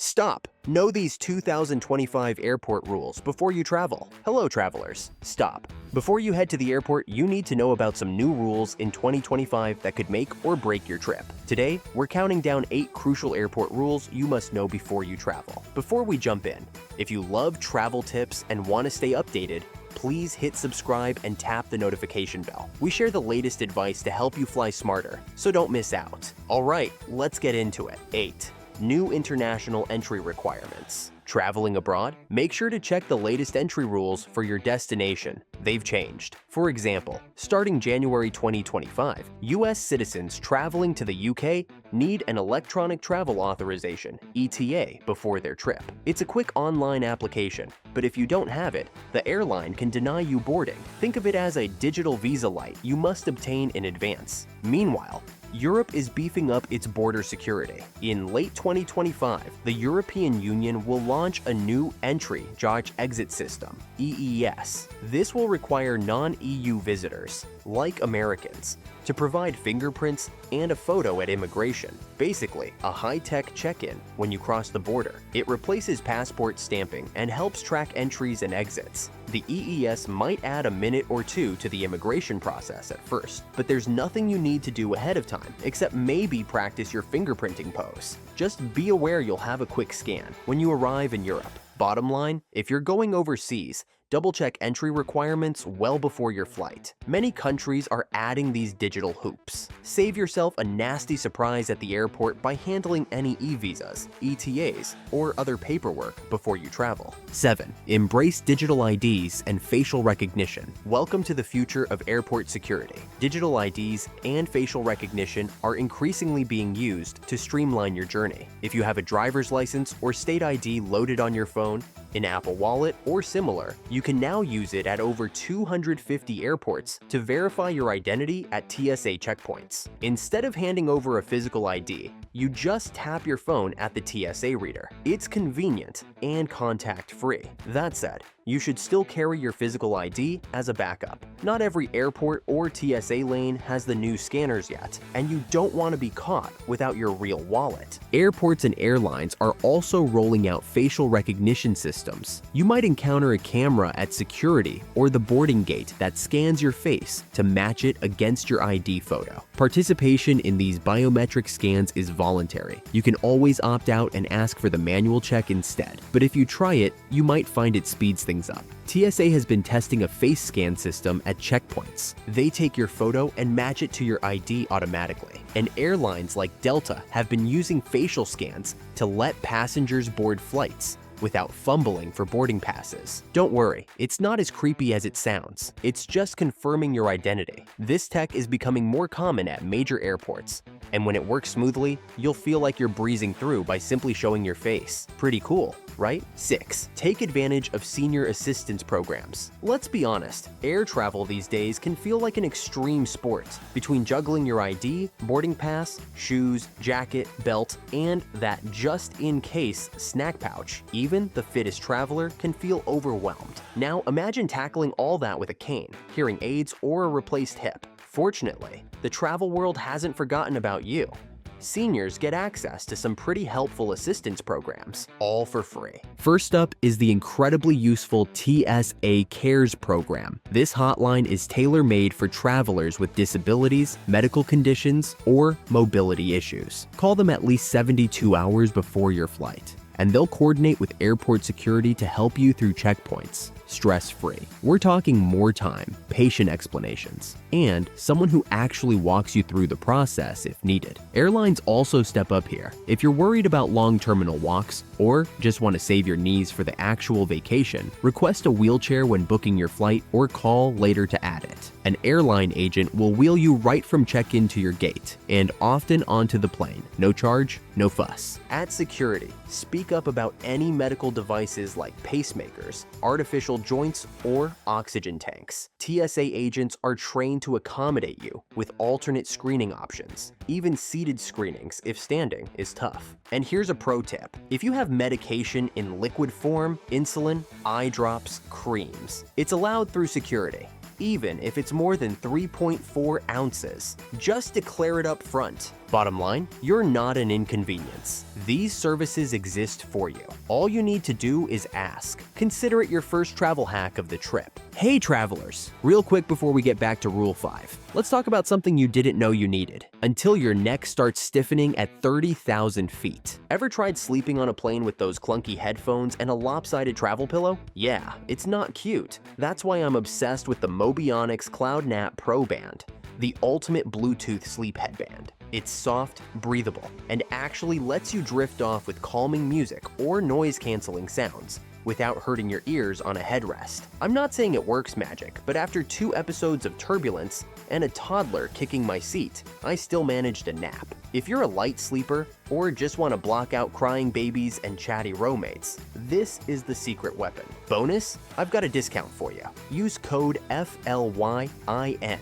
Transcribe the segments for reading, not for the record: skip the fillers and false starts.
Stop! Know these 2025 airport rules before you travel. Hello, travelers. Stop. Before you head to the airport, you need to know about some new rules in 2025 that could make or break your trip. Today, we're counting down 8 crucial airport rules you must know before you travel. Before we jump in, if you love travel tips and want to stay updated, please hit subscribe and tap the notification bell. We share the latest advice to help you fly smarter, so don't miss out. Alright, let's get into it. 8. New international entry requirements. Traveling abroad? Make sure to check the latest entry rules for your destination. They've changed. For example, starting January 2025, US citizens traveling to the UK need an electronic travel authorization, ETA, before their trip. It's a quick online application, but if you don't have it, the airline can deny you boarding. Think of it as a digital visa light you must obtain in advance. Meanwhile, Europe is beefing up its border security. In late 2025, the European Union will launch a new Entry-Exit System, EES. This will require non-EU visitors, like Americans, to provide fingerprints and a photo at immigration. Basically, a high-tech check-in when you cross the border. It replaces passport stamping and helps track entries and exits. The EES might add a minute or two to the immigration process at first, but there's nothing you need to do ahead of time, except maybe practice your fingerprinting pose. Just be aware you'll have a quick scan when you arrive in Europe. Bottom line, if you're going overseas, double-check entry requirements well before your flight. Many countries are adding these digital hoops. Save yourself a nasty surprise at the airport by handling any e-visas, ETAs, or other paperwork before you travel. 7. Embrace digital IDs and facial recognition. Welcome to the future of airport security. Digital IDs and facial recognition are increasingly being used to streamline your journey. If you have a driver's license or state ID loaded on your phone, an Apple Wallet, or similar, you can now use it at over 250 airports to verify your identity at TSA checkpoints. Instead of handing over a physical ID, you just tap your phone at the TSA reader. It's convenient and contact-free. That said, you should still carry your physical ID as a backup. Not every airport or TSA lane has the new scanners yet, and you don't want to be caught without your real wallet. Airports and airlines are also rolling out facial recognition systems. You might encounter a camera at security or the boarding gate that scans your face to match it against your ID photo. Participation in these biometric scans is voluntary. You can always opt out and ask for the manual check instead, but if you try it, you might find it speeds things up. TSA has been testing a face scan system at checkpoints. They take your photo and match it to your ID automatically. And airlines like Delta have been using facial scans to let passengers board flights without fumbling for boarding passes. Don't worry, it's not as creepy as it sounds. It's just confirming your identity. This tech is becoming more common at major airports, and when it works smoothly, you'll feel like you're breezing through by simply showing your face. Pretty cool, right? 6. Take advantage of senior assistance programs. Let's be honest, air travel these days can feel like an extreme sport. Between juggling your ID, boarding pass, shoes, jacket, belt, and that just-in-case snack pouch, even the fittest traveler can feel overwhelmed. Now imagine tackling all that with a cane, hearing aids, or a replaced hip. Fortunately, the travel world hasn't forgotten about you. Seniors get access to some pretty helpful assistance programs, all for free. First up is the incredibly useful TSA Cares program. This hotline is tailor-made for travelers with disabilities, medical conditions, or mobility issues. Call them at least 72 hours before your flight, and they'll coordinate with airport security to help you through checkpoints, stress-free. We're talking more time, patient explanations, and someone who actually walks you through the process if needed. Airlines also step up here. If you're worried about long terminal walks or just want to save your knees for the actual vacation, request a wheelchair when booking your flight or call later to add it. An airline agent will wheel you right from check-in to your gate and often onto the plane. No charge, no fuss. At security, speak up about any medical devices like pacemakers, artificial joints, or oxygen tanks. TSA agents are trained to accommodate you with alternate screening options. Even seated screenings, if standing, is tough. And here's a pro tip. If you have medication in liquid form, insulin, eye drops, creams, it's allowed through security, even if it's more than 3.4 ounces. Just declare it up front. Bottom line, you're not an inconvenience. These services exist for you. All you need to do is ask. Consider it your first travel hack of the trip. Hey travelers, real quick before we get back to Rule 5, let's talk about something you didn't know you needed until your neck starts stiffening at 30,000 feet. Ever tried sleeping on a plane with those clunky headphones and a lopsided travel pillow? Yeah, it's not cute. That's why I'm obsessed with the Mobionix CloudNap ProBand, the ultimate Bluetooth sleep headband. It's soft, breathable, and actually lets you drift off with calming music or noise-canceling sounds without hurting your ears on a headrest. I'm not saying it works magic, but after 2 episodes of turbulence and a toddler kicking my seat, I still managed a nap. If you're a light sleeper or just want to block out crying babies and chatty roommates, this is the secret weapon. Bonus, I've got a discount for you. Use code FLYIN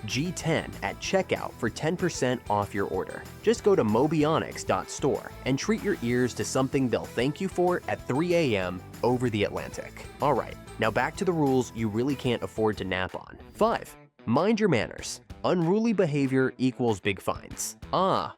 G10 at checkout for 10% off your order. Just go to mobionix.store and treat your ears to something they'll thank you for at 3 a.m. over the Atlantic. All right, now back to the rules you really can't afford to nap on. 5. Mind your manners. Unruly behavior equals big fines.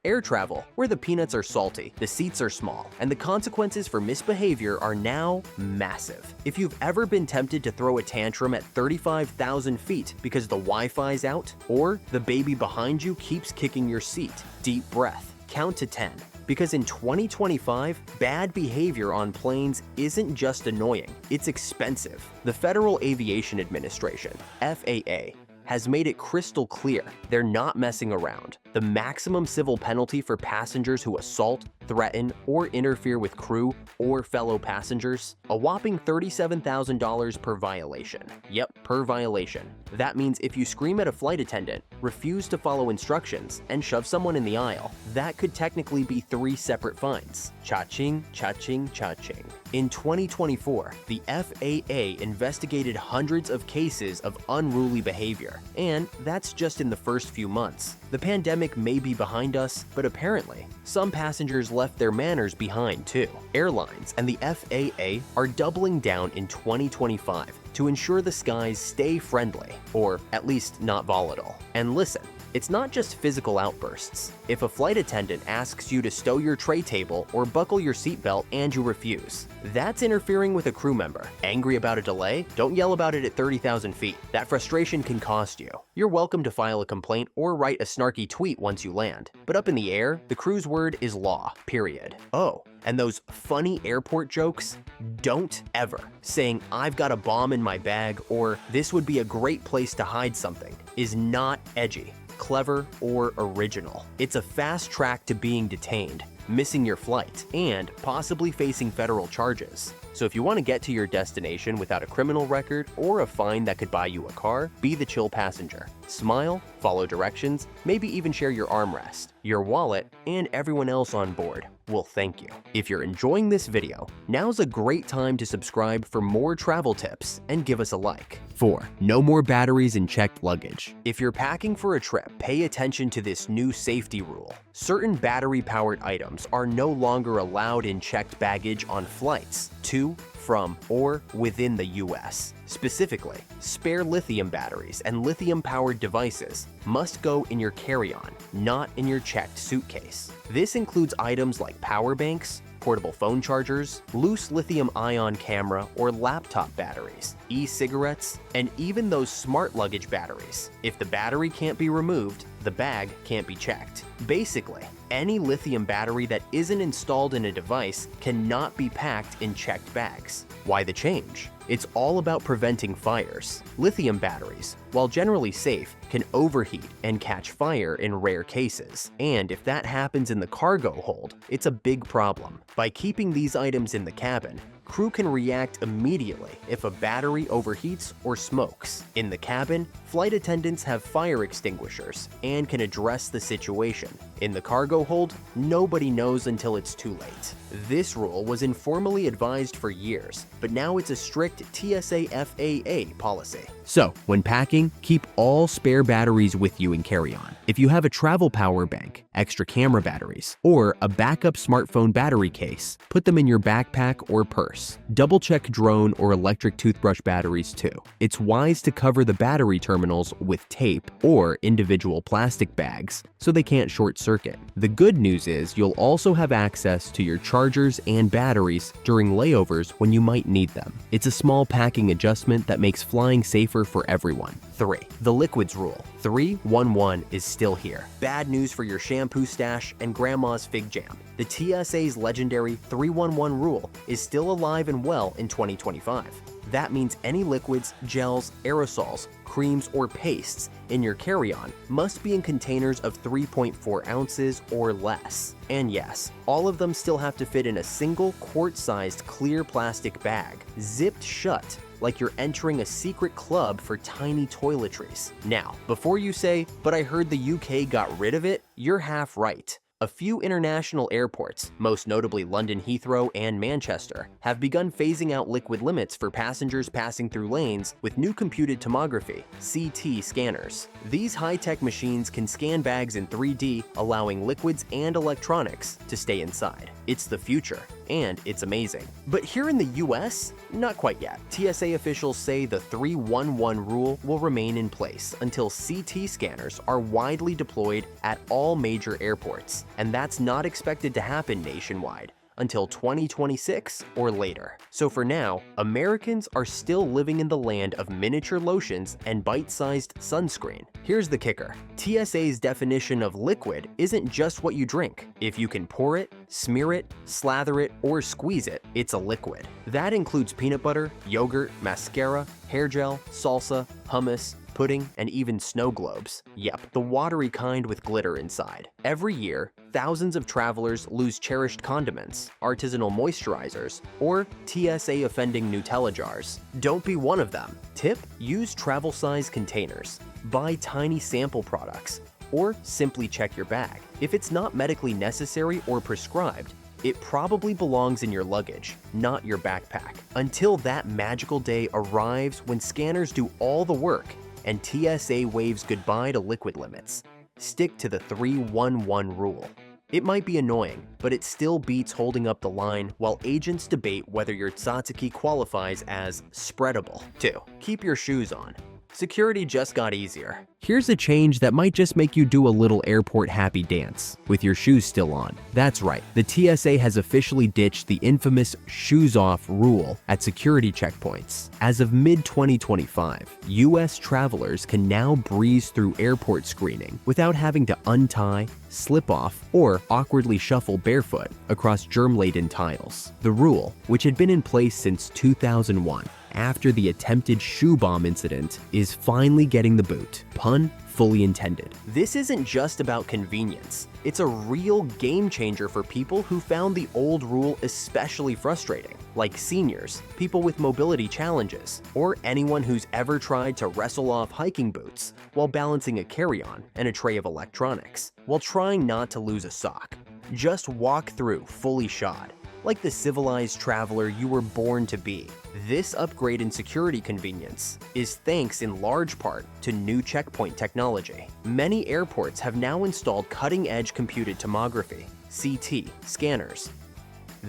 Air travel, where the peanuts are salty, the seats are small, and the consequences for misbehavior are now massive. If you've ever been tempted to throw a tantrum at 35,000 feet because the Wi-Fi's out, or the baby behind you keeps kicking your seat, deep breath, count to 10. Because in 2025, bad behavior on planes isn't just annoying, it's expensive. The Federal Aviation Administration, FAA, has made it crystal clear they're not messing around. The maximum civil penalty for passengers who assault, threaten, or interfere with crew or fellow passengers, a whopping $37,000 per violation. Yep, per violation. That means if you scream at a flight attendant, refuse to follow instructions, and shove someone in the aisle, that could technically be 3 separate fines. Cha-ching, cha-ching, cha-ching. In 2024, the FAA investigated hundreds of cases of unruly behavior, and that's just in the first few months. The pandemic may be behind us, but apparently, some passengers left their manners behind too. Airlines and the FAA are doubling down in 2025 to ensure the skies stay friendly, or at least not volatile. And listen, it's not just physical outbursts. If a flight attendant asks you to stow your tray table or buckle your seatbelt and you refuse, that's interfering with a crew member. Angry about a delay? Don't yell about it at 30,000 feet. That frustration can cost you. You're welcome to file a complaint or write a snarky tweet once you land. But up in the air, the crew's word is law, period. Oh, and those funny airport jokes? Don't ever. Saying, "I've got a bomb in my bag," or "this would be a great place to hide something," is not edgy, clever, or original. It's a fast track to being detained, missing your flight, and possibly facing federal charges. So if you want to get to your destination without a criminal record or a fine that could buy you a car, be the chill passenger. Smile, follow directions, maybe even share your armrest. Your wallet and everyone else on board will thank you. If you're enjoying this video, now's a great time to subscribe for more travel tips and give us a like. 4. No more batteries in checked luggage. If you're packing for a trip, pay attention to this new safety rule. Certain battery-powered items are no longer allowed in checked baggage on flights to, from, or within the US. Specifically, spare lithium batteries and lithium-powered devices must go in your carry-on, not in your checked suitcase. This includes items like power banks, portable phone chargers, loose lithium-ion camera or laptop batteries, e-cigarettes, and even those smart luggage batteries. If the battery can't be removed, the bag can't be checked. Basically, any lithium battery that isn't installed in a device cannot be packed in checked bags. Why the change? It's all about preventing fires. Lithium batteries, while generally safe, can overheat and catch fire in rare cases. And if that happens in the cargo hold, it's a big problem. By keeping these items in the cabin, crew can react immediately if a battery overheats or smokes. In the cabin, flight attendants have fire extinguishers and can address the situation. In the cargo hold, nobody knows until it's too late. This rule was informally advised for years, but now it's a strict TSA FAA policy. So, when packing, keep all spare batteries with you in carry-on. If you have a travel power bank, extra camera batteries, or a backup smartphone battery case, put them in your backpack or purse. Double-check drone or electric toothbrush batteries too. It's wise to cover the battery terminals with tape or individual plastic bags so they can't short-circuit. The good news is you'll also have access to your chargers and batteries during layovers when you might need them. It's a small packing adjustment that makes flying safer for everyone. 3. The liquids rule. 311 is still here. Bad news for your shampoo stash and grandma's fig jam. The TSA's legendary 311 rule is still alive and well in 2025. That means any liquids, gels, aerosols, creams, or pastes in your carry-on must be in containers of 3.4 ounces or less. And yes, all of them still have to fit in a single quart-sized clear plastic bag, zipped shut, like you're entering a secret club for tiny toiletries. Now, before you say, "But I heard the UK got rid of it," you're half right. A few international airports, most notably London Heathrow and Manchester, have begun phasing out liquid limits for passengers passing through lanes with new computed tomography (CT) scanners. These high-tech machines can scan bags in 3D, allowing liquids and electronics to stay inside. It's the future, and it's amazing. But here in the US, not quite yet. TSA officials say the 311 rule will remain in place until CT scanners are widely deployed at all major airports, and that's not expected to happen nationwide until 2026 or later. So for now, Americans are still living in the land of miniature lotions and bite-sized sunscreen. Here's the kicker. TSA's definition of liquid isn't just what you drink. If you can pour it, smear it, slather it, or squeeze it, it's a liquid. That includes peanut butter, yogurt, mascara, hair gel, salsa, hummus, pudding, and even snow globes. Yep, the watery kind with glitter inside. Every year, thousands of travelers lose cherished condiments, artisanal moisturizers, or TSA-offending Nutella jars. Don't be one of them. Tip: use travel-size containers. Buy tiny sample products, or simply check your bag. If it's not medically necessary or prescribed, it probably belongs in your luggage, not your backpack. Until that magical day arrives when scanners do all the work and TSA waves goodbye to liquid limits, stick to the 311 rule. It might be annoying, but it still beats holding up the line while agents debate whether your tzatziki qualifies as spreadable. 2. Keep your shoes on. Security just got easier. Here's a change that might just make you do a little airport happy dance with your shoes still on. That's right, the TSA has officially ditched the infamous shoes off rule at security checkpoints. As of mid-2025, US travelers can now breeze through airport screening without having to untie, slip off, or awkwardly shuffle barefoot across germ-laden tiles. The rule, which had been in place since 2001, after the attempted shoe bomb incident, is finally getting the boot. Pun fully intended. This isn't just about convenience. It's a real game changer for people who found the old rule especially frustrating, like seniors, people with mobility challenges, or anyone who's ever tried to wrestle off hiking boots while balancing a carry-on and a tray of electronics, while trying not to lose a sock. Just walk through fully shod, like the civilized traveler you were born to be. This upgrade in security convenience is thanks in large part to new checkpoint technology. Many airports have now installed cutting-edge computed tomography, CT, scanners.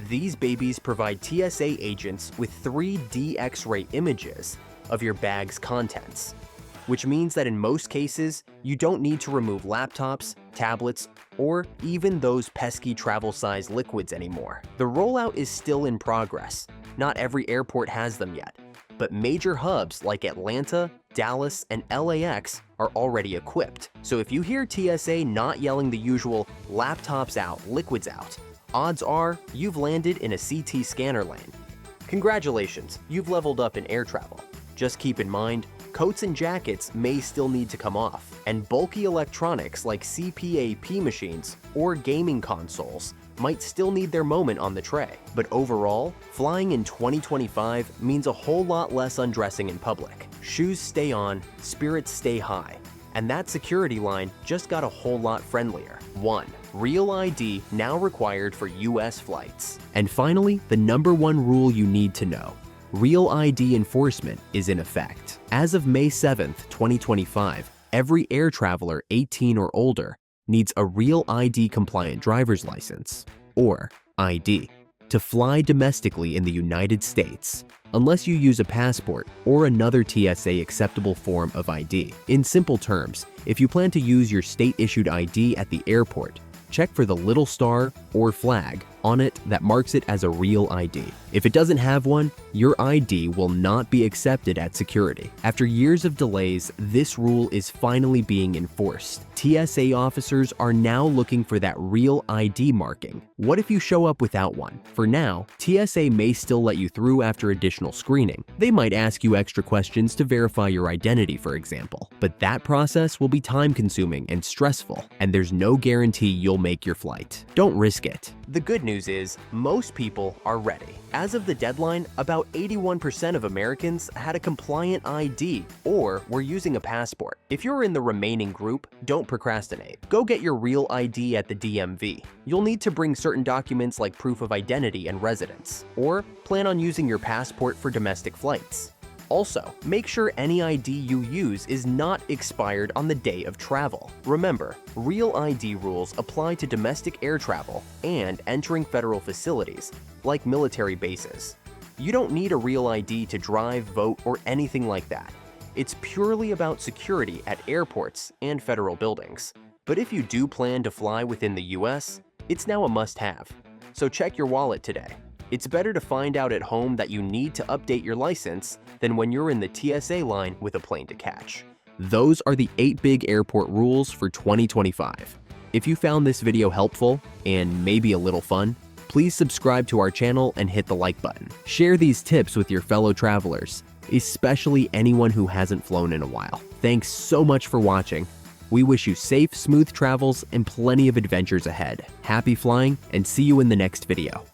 These babies provide TSA agents with 3D X-ray images of your bag's contents, which means that in most cases, you don't need to remove laptops, tablets, or even those pesky travel-size liquids anymore. The rollout is still in progress. Not every airport has them yet, but major hubs like Atlanta, Dallas, and LAX are already equipped. So if you hear TSA not yelling the usual "laptops out, liquids out," odds are you've landed in a CT scanner lane. Congratulations, you've leveled up in air travel. Just keep in mind, coats and jackets may still need to come off, and bulky electronics like CPAP machines or gaming consoles might still need their moment on the tray. But overall, flying in 2025 means a whole lot less undressing in public. Shoes stay on, spirits stay high, and that security line just got a whole lot friendlier. 1. Real ID now required for US flights. And finally, the #1 rule you need to know. Real ID enforcement is in effect. As of May 7th, 2025, every air traveler 18 or older needs a Real ID compliant driver's license, or ID, to fly domestically in the United States, unless you use a passport or another TSA acceptable form of ID. In simple terms, if you plan to use your state-issued ID at the airport, check for the little star or flag on it that marks it as a Real ID. If it doesn't have one, your ID will not be accepted at security. After years of delays, this rule is finally being enforced. TSA officers are now looking for that Real ID marking. What if you show up without one? For now, TSA may still let you through after additional screening. They might ask you extra questions to verify your identity, for example. But that process will be time-consuming and stressful, and there's no guarantee you'll make your flight. Don't risk it. The good news is, most people are ready. As of the deadline, about 81% of Americans had a compliant ID or were using a passport. If you're in the remaining group, don't procrastinate. Go get your Real ID at the DMV. You'll need to bring certain documents like proof of identity and residence, or plan on using your passport for domestic flights. Also, make sure any ID you use is not expired on the day of travel. Remember, Real ID rules apply to domestic air travel and entering federal facilities, like military bases. You don't need a Real ID to drive, vote, or anything like that. It's purely about security at airports and federal buildings. But if you do plan to fly within the US, it's now a must-have. So check your wallet today. It's better to find out at home that you need to update your license than when you're in the TSA line with a plane to catch. Those are the 8 big airport rules for 2025. If you found this video helpful and maybe a little fun, please subscribe to our channel and hit the like button. Share these tips with your fellow travelers, especially anyone who hasn't flown in a while. Thanks so much for watching. We wish you safe, smooth travels and plenty of adventures ahead. Happy flying, and see you in the next video.